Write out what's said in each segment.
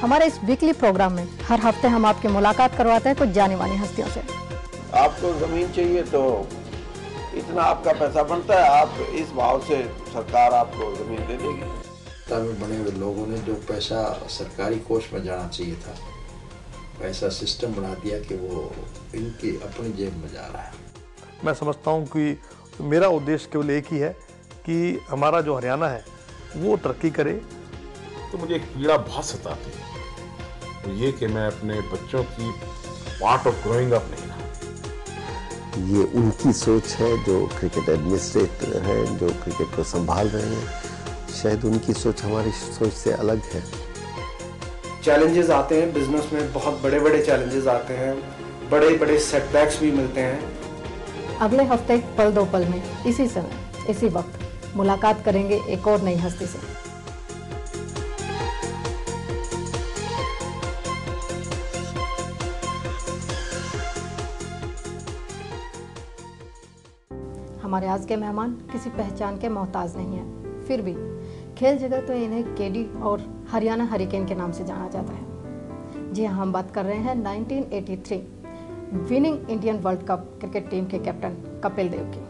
हमारे इस weekly programme में हर हफ्ते हम आपकी मुलाकात करवाते हैं कुछ जानी मानी हस्तियों से। आपको जमीन चाहिए तो इतना आपका पैसा बनता है, आप इस भाव से सरकार आपको जमीन दे देगी। में बने हुए लोगों ने जो पैसा सरकारी कोष में जाना चाहिए था, पैसा सिस्टम बना दिया कि वो इनकी अपनी जेब में जा रहा है। मैं समझता हूँ कि मेरा उद्देश्य केवल एक ही है कि हमारा जो हरियाणा है वो तरक्की करे। तो मुझे एक पीड़ा बहुत सताती है, तो ये कि मैं अपने बच्चों की पार्ट ऑफ ग्रोइंग अप नहीं रहा। ये उनकी सोच है जो क्रिकेट एडमिनिस्ट्रेटर हैं, जो क्रिकेट को संभाल रहे हैं, शायद उनकी सोच हमारी सोच से अलग है। चैलेंजेस आते हैं बिजनेस में, बहुत बड़े बड़े चैलेंजेस आते हैं, बड़े बड़े सेटबैक्स भी मिलते हैं। अगले हफ्ते पल दो पल में इसी समय इसी वक्त मुलाकात करेंगे एक और नई हस्ती से। हमारे आज के मेहमान किसी पहचान के मोहताज नहीं हैं, फिर भी खेल जगत में इन्हें केडी और हरियाणा हरिकेन के नाम से जाना जाता है। जी हाँ, हम बात कर रहे हैं 1983 winning Indian world cup cricket team के कैप्टन कपिल देव की।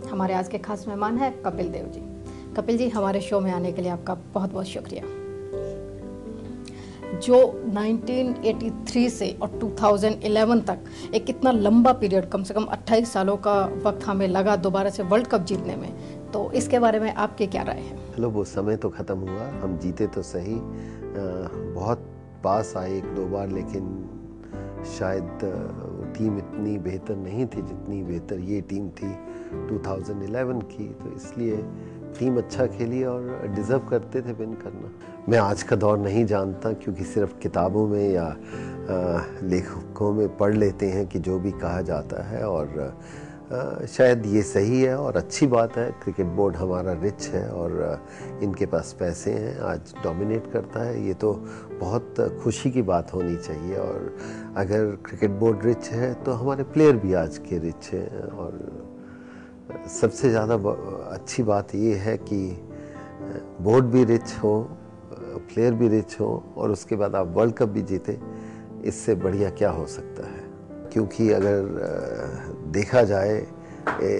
हमारे आज के खास मेहमान हैं कपिल देव जी। कपिल जी, हमारे शो में आने के लिए आपका बहुत बहुत शुक्रिया। जो 1983 से और 2011 तक एक इतना लंबा पीरियड, कम से कम 28 सालों का वक्त हमें लगा दोबारा से वर्ल्ड कप जीतने में, तो इसके बारे में आपके क्या राय है? चलो, वो समय तो ख़त्म हुआ, हम जीते तो सही, बहुत पास आए एक दो बार, लेकिन शायद टीम इतनी बेहतर नहीं थी जितनी बेहतर ये टीम थी 2011 की। तो इसलिए टीम अच्छा खेली और डिज़र्व करते थे विन करना। मैं आज का दौर नहीं जानता, क्योंकि सिर्फ किताबों में या लेखकों में पढ़ लेते हैं कि जो भी कहा जाता है, और शायद ये सही है और अच्छी बात है। क्रिकेट बोर्ड हमारा रिच है और इनके पास पैसे हैं, आज डोमिनेट करता है, ये तो बहुत खुशी की बात होनी चाहिए। और अगर क्रिकेट बोर्ड रिच है तो हमारे प्लेयर भी आज के रिच हैं, और सबसे ज़्यादा अच्छी बात ये है कि बोर्ड भी रिच हो, प्लेयर भी रिच हो, और उसके बाद आप वर्ल्ड कप भी जीते, इससे बढ़िया क्या हो सकता है। क्योंकि अगर देखा जाए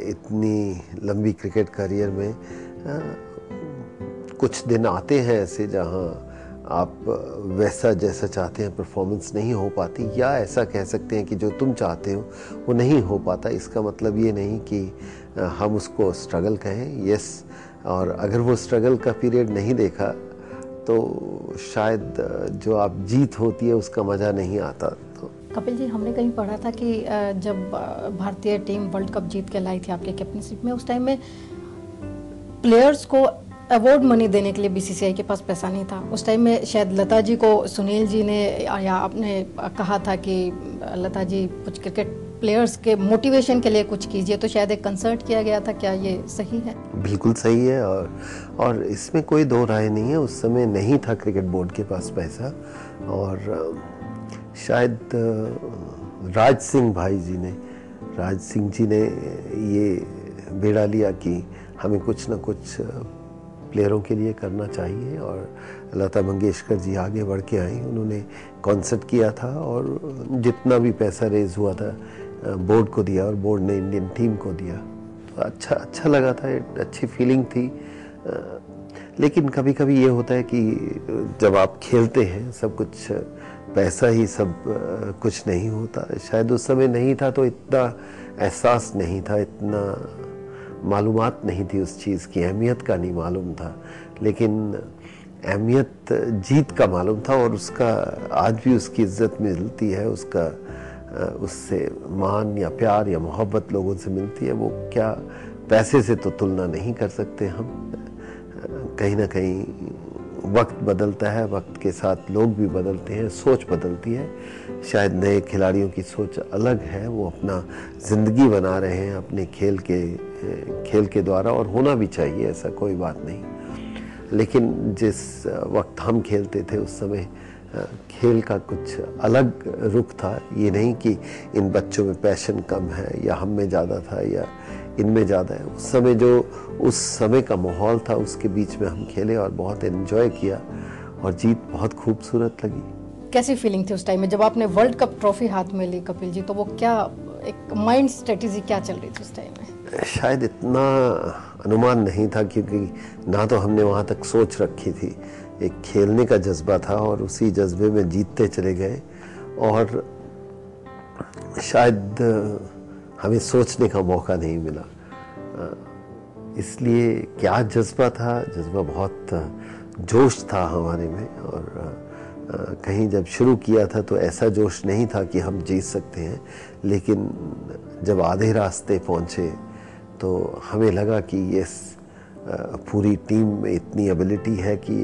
इतनी लंबी क्रिकेट करियर में कुछ दिन आते हैं ऐसे जहां आप वैसा जैसा चाहते हैं परफॉर्मेंस नहीं हो पाती, या ऐसा कह सकते हैं कि जो तुम चाहते हो वो नहीं हो पाता। इसका मतलब ये नहीं कि हम उसको स्ट्रगल कहें, यस, और अगर वो स्ट्रगल का पीरियड नहीं देखा तो शायद जो आप जीत होती है उसका मज़ा नहीं आता। तो कपिल जी, हमने कहीं पढ़ा था कि जब भारतीय टीम वर्ल्ड कप जीत के लाई थी आपके कैप्टनशिप में, उस टाइम में प्लेयर्स को अवार्ड मनी देने के लिए बीसीसीआई के पास पैसा नहीं था। उस टाइम में शायद लता जी को सुनील जी ने या आपने कहा था कि लता जी कुछ क्रिकेट प्लेयर्स के मोटिवेशन के लिए कुछ कीजिए, तो शायद एक कंसर्ट किया गया था। क्या ये सही है? बिल्कुल सही है, और इसमें कोई दो राय नहीं है। उस समय नहीं था क्रिकेट बोर्ड के पास पैसा, और शायद राज सिंह जी ने ये बेड़ा लिया कि हमें कुछ ना कुछ प्लेयरों के लिए करना चाहिए, और लता मंगेशकर जी आगे बढ़ के आई, उन्होंने कॉन्सर्ट किया था और जितना भी पैसा रेज हुआ था बोर्ड को दिया, और बोर्ड ने इंडियन टीम को दिया। तो अच्छा लगा था, अच्छी फीलिंग थी। लेकिन कभी कभी ये होता है कि जब आप खेलते हैं सब कुछ पैसा ही सब कुछ नहीं होता। शायद उस समय नहीं था तो इतना एहसास नहीं था, इतना मालूमात नहीं थी उस चीज़ की, अहमियत का नहीं मालूम था। लेकिन अहमियत जीत का मालूम था और उसका आज भी उसकी इज्जत मिलती है, उसका उससे मान या प्यार या मोहब्बत लोगों से मिलती है। वो क्या पैसे से तो तुलना नहीं कर सकते हम। कहीं ना कहीं वक्त बदलता है, वक्त के साथ लोग भी बदलते हैं, सोच बदलती है। शायद नए खिलाड़ियों की सोच अलग है, वो अपना ज़िंदगी बना रहे हैं अपने खेल के द्वारा, और होना भी चाहिए, ऐसा कोई बात नहीं। लेकिन जिस वक्त हम खेलते थे उस समय खेल का कुछ अलग रुख था। ये नहीं कि इन बच्चों में पैशन कम है या हम में ज़्यादा था या इनमें ज़्यादा है। उस समय जो उस समय का माहौल था उसके बीच में हम खेले और बहुत एंजॉय किया और जीत बहुत खूबसूरत लगी। कैसी फीलिंग थी उस टाइम में जब आपने वर्ल्ड कप ट्रॉफी हाथ में ली कपिल जी? तो वो क्या एक माइंड स्ट्रेटेजी क्या चल रही थी उस टाइम में? शायद इतना अनुमान नहीं था क्योंकि ना तो हमने वहाँ तक सोच रखी थी। एक खेलने का जज्बा था और उसी जज्बे में जीतते चले गए और शायद हमें सोचने का मौका नहीं मिला। इसलिए क्या जज्बा था, जज्बा बहुत जोश था हमारे में। और कहीं जब शुरू किया था तो ऐसा जोश नहीं था कि हम जीत सकते हैं, लेकिन जब आधे रास्ते पहुँचे तो हमें लगा कि ये पूरी टीम में इतनी एबिलिटी है कि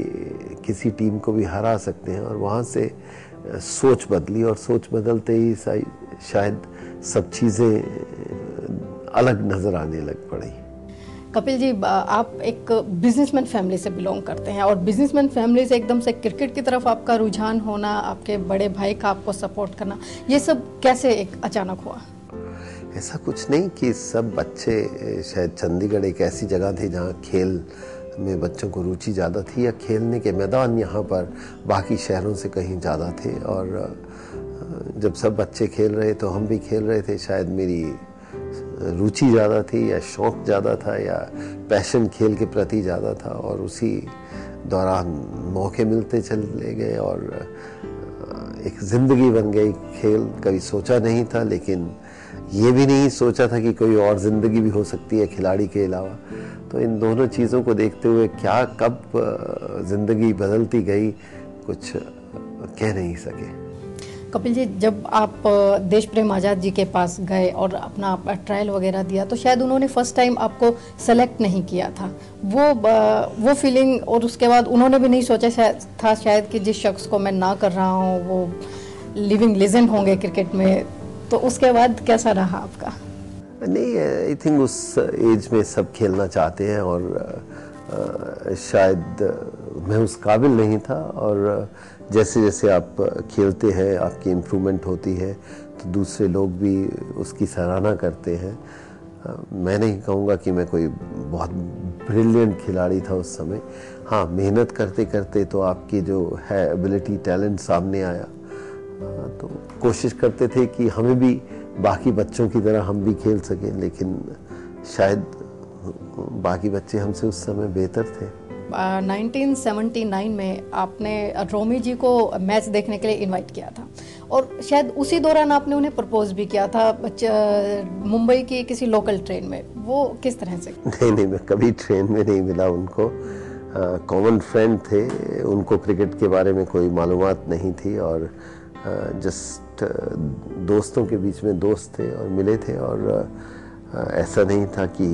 किसी टीम को भी हरा सकते हैं। और वहाँ से सोच बदली और सोच बदलते ही शायद सब चीज़ें अलग नज़र आने लग पड़ी। कपिल जी, आप एक बिजनेसमैन फैमिली से बिलोंग करते हैं और बिजनेसमैन फैमिली से एकदम से क्रिकेट की तरफ आपका रुझान होना, आपके बड़े भाई का आपको सपोर्ट करना, ये सब कैसे एक अचानक हुआ? ऐसा कुछ नहीं कि सब बच्चे, शायद चंडीगढ़ एक ऐसी जगह थी जहाँ खेल में बच्चों को रुचि ज़्यादा थी या खेलने के मैदान यहाँ पर बाकी शहरों से कहीं ज़्यादा थे। और जब सब बच्चे खेल रहे तो हम भी खेल रहे थे। शायद मेरी रुचि ज़्यादा थी या शौक़ ज़्यादा था या पैशन खेल के प्रति ज़्यादा था और उसी दौरान मौके मिलते चले गए और एक ज़िंदगी बन गई खेल। कभी सोचा नहीं था, लेकिन ये भी नहीं सोचा था कि कोई और ज़िंदगी भी हो सकती है खिलाड़ी के अलावा। तो इन दोनों चीज़ों को देखते हुए क्या कब ज़िंदगी बदलती गई कुछ कह नहीं सके। कपिल जी, जब आप देश प्रेम आज़ाद जी के पास गए और अपना ट्रायल वगैरह दिया तो शायद उन्होंने फर्स्ट टाइम आपको सेलेक्ट नहीं किया था। वो फीलिंग, और उसके बाद उन्होंने भी नहीं सोचा शायद कि जिस शख्स को मैं ना कर रहा हूँ वो लिविंग लेजेंड होंगे क्रिकेट में। तो उसके बाद कैसा रहा आपका? नहीं, आई थिंक उस एज में सब खेलना चाहते हैं और शायद मैं उस काबिल नहीं था। और जैसे जैसे आप खेलते हैं आपकी इम्प्रूवमेंट होती है तो दूसरे लोग भी उसकी सराहना करते हैं। मैं नहीं कहूँगा कि मैं कोई बहुत ब्रिलियंट खिलाड़ी था उस समय। हाँ, मेहनत करते करते तो आपकी जो है एबिलिटी, टैलेंट सामने आया। तो कोशिश करते थे कि हमें भी बाकी बच्चों की तरह हम भी खेल सकें, लेकिन शायद बाकी बच्चे हमसे उस समय बेहतर थे। 1979 में आपने रोमी जी को मैच देखने के लिए इनवाइट किया था और शायद उसी दौरान आपने उन्हें प्रपोज भी किया था मुंबई की किसी लोकल ट्रेन में। वो किस तरह से? नहीं, मैं कभी ट्रेन में नहीं मिला उनको। कॉमन फ्रेंड थे, उनको क्रिकेट के बारे में कोई मालूमात नहीं थी और जस्ट दोस्तों के बीच में दोस्त थे और मिले थे। और ऐसा नहीं था कि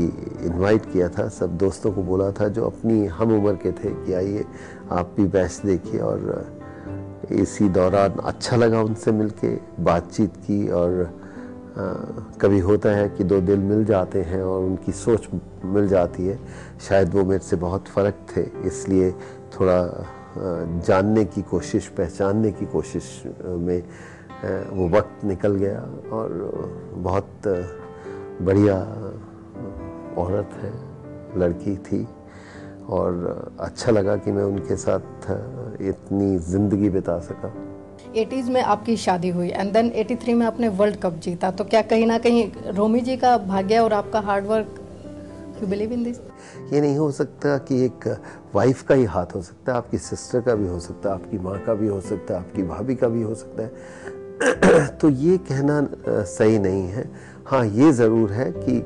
इनवाइट किया था, सब दोस्तों को बोला था जो अपनी हम उम्र के थे कि आइए आप भी मैच देखिए। और इसी दौरान अच्छा लगा उनसे मिलके, बातचीत की। और कभी होता है कि दो दिल मिल जाते हैं और उनकी सोच मिल जाती है। शायद वो मेरे से बहुत फ़र्क थे, इसलिए थोड़ा जानने की कोशिश, पहचानने की कोशिश में वो वक्त निकल गया। और बहुत बढ़िया औरत है, लड़की थी और अच्छा लगा कि मैं उनके साथ इतनी ज़िंदगी बिता सका। 80s में आपकी शादी हुई एंड देन 83 में आपने वर्ल्ड कप जीता। तो क्या कहीं ना कहीं रोमी जी का भाग्य और आपका hard work you believe in this? ये नहीं हो सकता कि एक वाइफ का ही हाथ हो सकता है, आपकी सिस्टर का भी हो सकता है, आपकी माँ का भी हो सकता है, आपकी भाभी का भी हो सकता है। तो ये कहना सही नहीं है। हाँ, ये ज़रूर है कि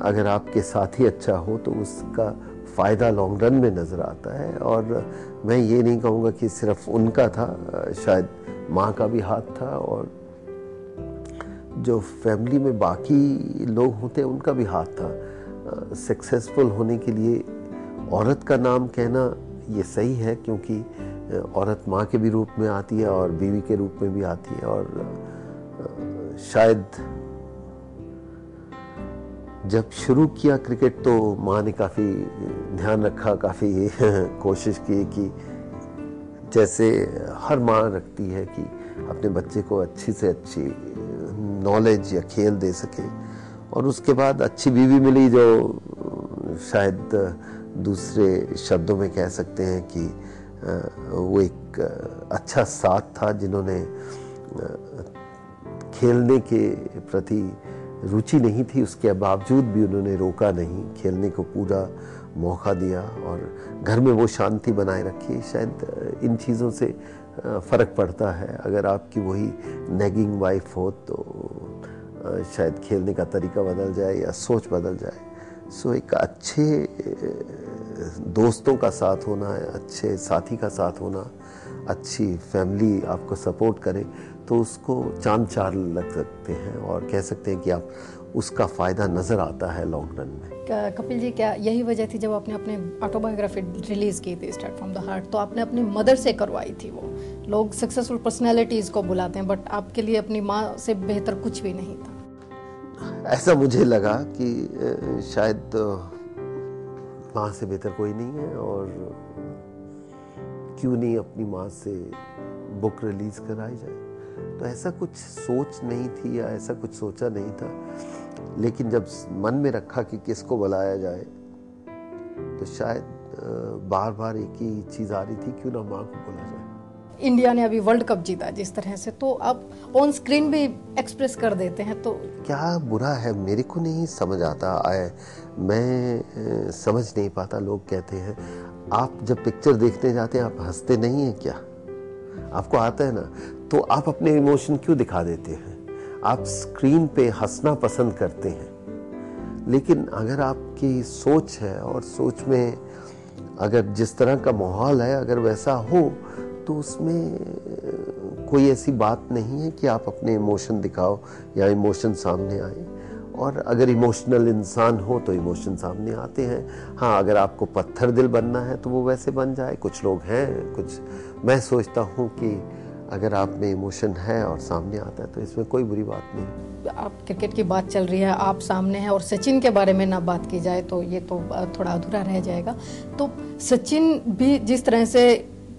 अगर आपके साथी अच्छा हो तो उसका फ़ायदा लॉन्ग रन में नज़र आता है। और मैं ये नहीं कहूँगा कि सिर्फ उनका था, शायद माँ का भी हाथ था, और जो फैमिली में बाकी लोग होते हैं उनका भी हाथ था। सक्सेसफुल होने के लिए औरत का नाम कहना ये सही है, क्योंकि औरत माँ के भी रूप में आती है और बीवी के रूप में भी आती है। और शायद जब शुरू किया क्रिकेट तो माँ ने काफ़ी ध्यान रखा, काफ़ी कोशिश की कि जैसे हर माँ रखती है कि अपने बच्चे को अच्छी से अच्छी नॉलेज या खेल दे सके। और उसके बाद अच्छी बीवी मिली जो शायद दूसरे शब्दों में कह सकते हैं कि वो एक अच्छा साथ था, जिन्होंने खेलने के प्रति रुचि नहीं थी, उसके बावजूद भी उन्होंने रोका नहीं, खेलने को पूरा मौका दिया और घर में वो शांति बनाए रखी। शायद इन चीज़ों से फ़र्क पड़ता है। अगर आपकी वही नेगिंग वाइफ हो तो शायद खेलने का तरीका बदल जाए या सोच बदल जाए। सो एक अच्छे दोस्तों का साथ होना, अच्छे साथी का साथ होना, अच्छी फैमिली आपको सपोर्ट करे तो उसको चांद चार लग सकते हैं और कह सकते हैं कि आप उसका फ़ायदा नज़र आता है लॉन्ग रन में। कपिल जी, क्या यही वजह थी जब आपने अपने ऑटोबायोग्राफी रिलीज़ की थी स्टार्ट फ्रॉम द हार्ट, तो आपने अपनी मदर से करवाई थी? वो लोग सक्सेसफुल पर्सनैलिटीज़ को बुलाते हैं, बट आपके लिए अपनी माँ से बेहतर कुछ भी नहीं था। ऐसा मुझे लगा कि शायद माँ से बेहतर कोई नहीं है, और क्यों नहीं अपनी माँ से बुक रिलीज़ कराई जाए। तो ऐसा कुछ सोच नहीं थी या ऐसा कुछ सोचा नहीं था, लेकिन जब मन में रखा कि किसको बुलाया जाए तो शायद बार बार एक ही चीज़ आ रही थी, क्यों ना माँ को बुला जाए। इंडिया ने अभी वर्ल्ड कप जीता जिस तरह से, तो आप ऑन स्क्रीन भी एक्सप्रेस कर देते हैं, तो क्या बुरा है? मेरे को नहीं समझ आता है, मैं समझ नहीं पाता। लोग कहते हैं आप जब पिक्चर देखने जाते हैं आप हंसते नहीं हैं क्या? आपको आता है ना, तो आप अपने इमोशन क्यों दिखा देते हैं? आप स्क्रीन पे हंसना पसंद करते हैं, लेकिन अगर आपकी सोच है और सोच में अगर जिस तरह का माहौल है अगर वैसा हो तो उसमें कोई ऐसी बात नहीं है कि आप अपने इमोशन दिखाओ या इमोशन सामने आए। और अगर इमोशनल इंसान हो तो इमोशन सामने आते हैं। हाँ, अगर आपको पत्थर दिल बनना है तो वो वैसे बन जाए। कुछ लोग हैं, कुछ मैं सोचता हूँ कि अगर आप में इमोशन है और सामने आता है तो इसमें कोई बुरी बात नहीं। आप क्रिकेट की बात चल रही है, आप सामने हैं और सचिन के बारे में ना बात की जाए तो ये तो थोड़ा अधूरा रह जाएगा। तो सचिन भी जिस तरह से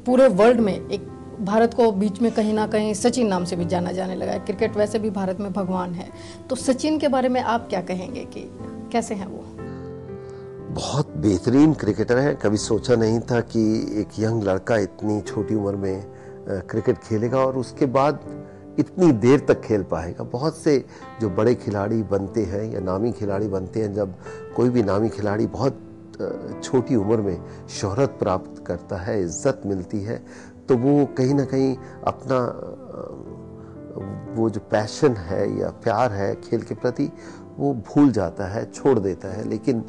पूरे वर्ल्ड में एक भारत को बीच में कहीं ना कहीं सचिन नाम से भी जाना जाने लगा है, क्रिकेट वैसे भी भारत में भगवान है, तो सचिन के बारे में आप क्या कहेंगे कि कैसे हैं वो? बहुत बेहतरीन क्रिकेटर हैं। कभी सोचा नहीं था कि एक यंग लड़का इतनी छोटी उम्र में क्रिकेट खेलेगा और उसके बाद इतनी देर तक खेल पाएगा। बहुत से जो बड़े खिलाड़ी बनते हैं या नामी खिलाड़ी बनते हैं, जब कोई भी नामी खिलाड़ी बहुत छोटी उम्र में शोहरत प्राप्त करता है, इज्जत मिलती है, तो वो कहीं ना कहीं अपना वो जो पैशन है या प्यार है खेल के प्रति वो भूल जाता है, छोड़ देता है। लेकिन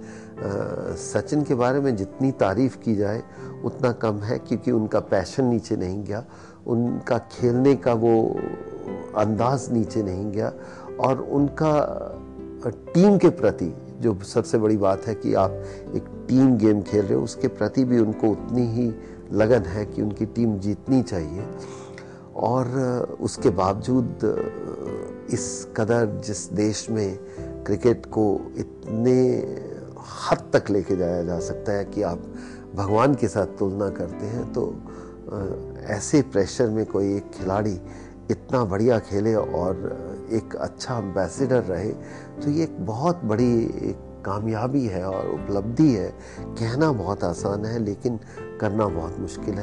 सचिन के बारे में जितनी तारीफ की जाए उतना कम है, क्योंकि उनका पैशन नीचे नहीं गया, उनका खेलने का वो अंदाज नीचे नहीं गया, और उनका टीम के प्रति जो सबसे बड़ी बात है कि आप एक टीम गेम खेल रहे हो, उसके प्रति भी उनको उतनी ही लगन है कि उनकी टीम जीतनी चाहिए। और उसके बावजूद इस कदर जिस देश में क्रिकेट को इतने हद तक लेके जाया जा सकता है कि आप भगवान के साथ तुलना करते हैं, तो ऐसे प्रेशर में कोई एक खिलाड़ी इतना बढ़िया खेले और एक अच्छा एम्बेसडर रहे, तो ये एक बहुत बड़ी एक कामयाबी है और उपलब्धि है। कहना बहुत आसान है लेकिन करना बहुत मुश्किल है।